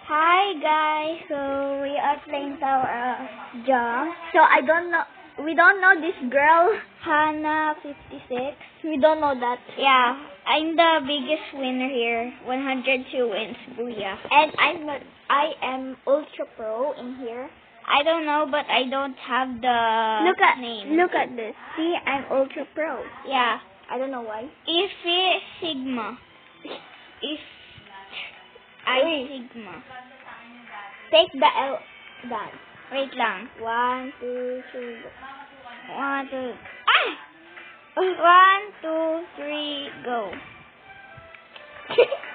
Hi guys, so we are playing Tower of Jump. So we don't know this girl, Hannah 56. We don't know that. Yeah, I'm the biggest winner here, 102 wins, booyah. And I am Ultra Pro in here. I don't know, but I don't have the name. Look at this. See, I'm Ultra Pro. Yeah. I don't know why. If Sigma. If I Sigma. Take the L down. Wait lang. 1, 2, 3, go. 1, 2. Ah! 1, 2, 3, go.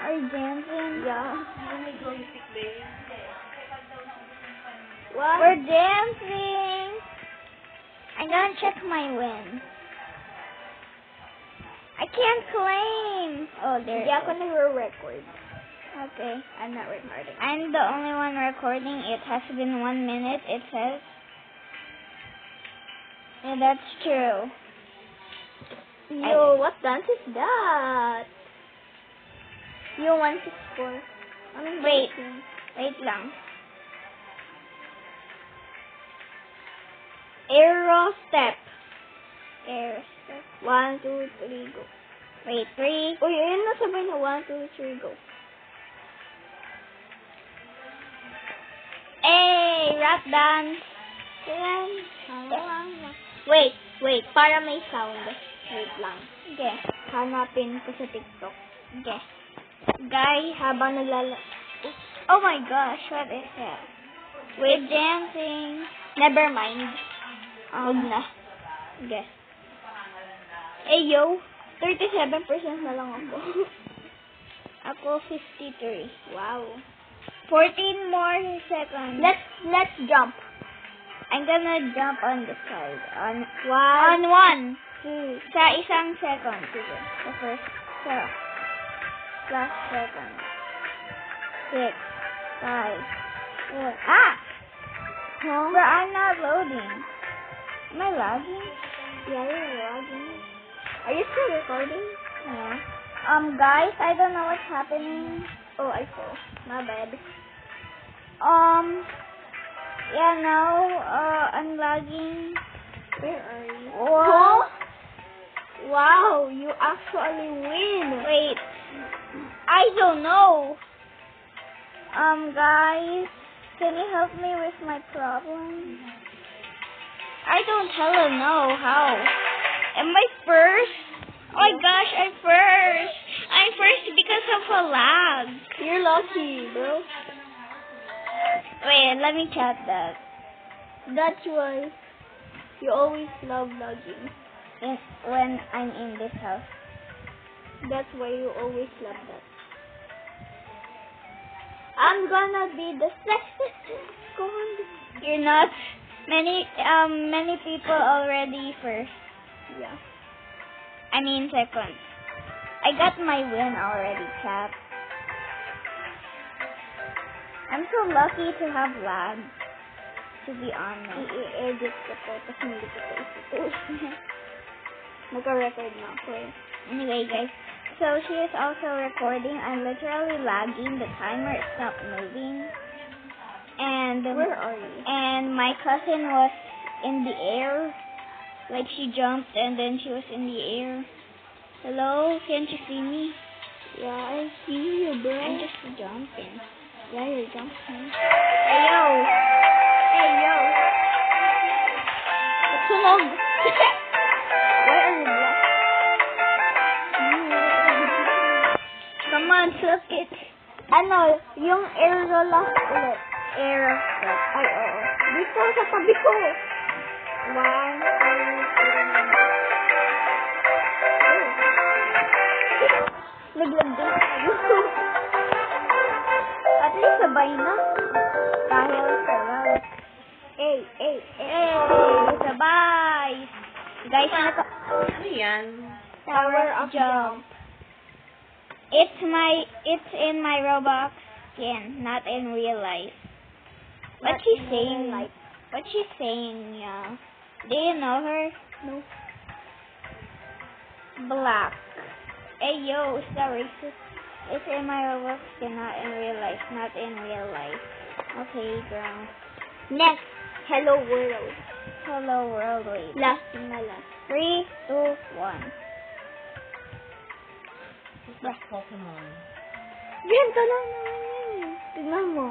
Are you dancing? Yeah. What? We're dancing. I'm gonna check my win. I can't claim. Oh, there. Yeah, I'm gonna record. Okay. I'm not recording. I'm the only one recording. It has been 1 minute, it says. Yeah, that's true. Yo, what dance is that? Yo, 164. Wait lang. Aero step. 1, 2, 3, go. Wait, 3. Oh, yun na sabay na 1, 2, 3, go. Hey, rap dance. Wait, para may sound. Wait lang. Okay. Hanapin ko sa TikTok. Okay. Guy, habang oh my gosh, what is that? We're dancing. Never mind. Huwag na. Okay. Hey, yo. 37% na lang ako. Ako, 53. Wow. 14 more seconds. Let's jump. I'm gonna jump on the side. On 1, 2. Sa isang second. Sige. The first. So, last second. 6, 5, 4. Ah! Huh? But I'm not loading. Am I lagging? Yeah, you're lagging. Are you still recording? Yeah. Guys, I don't know what's happening. Oh, I fell. My bad. Yeah, now, I'm lagging. Where are you? What? Wow, you actually win. Wait. I don't know. Guys, can you help me with my problem? I don't hella know how. Am I first? Oh my gosh, I'm first. I'm first because of a lag. You're lucky, bro. Wait, let me chat that. That's why you always love lagging. When I'm in this house. That's why you always love that. I'm gonna be the second. You're not. Many people already first. Yeah. I mean second. I got my win already, chat. I'm so lucky to have lag. To be honest. I-edit ko to, tapos hindi ko to isuto. Naka-record na ako eh. Anyway, guys. So, she is also recording. I'm literally lagging. The timer is not moving. And where are you? And my cousin was in the air. Like, she jumped and then she was in the air. Hello? Can't you see me? Yeah, I see you, bro. I'm just jumping. Yeah, you're jumping. Hey, yo! Hey, yo! Sunog! Why are you black? Come on, suck it. Ano, yung aerolast ulit. Aerolast. Ay, oo. Dito sa tabi ko. 1, 2, 3. Naglag din tayo. At least sabay na. Dahil sabay. Hey, sabay. Guys, ano yan? Tower of Jump. It's in my Roblox skin, not in real life. What's she saying? What's she saying, yeah? Do you know her? No. Black. Hey, yo, is that racist? It's in my Roblox skin, not in real life. Not in real life. Okay, ground. Next, Hello World. Hello World, wait. Last na last. 3, 2, 1. It's like Pokemon. Ganito lang naman yun. Tignan mo.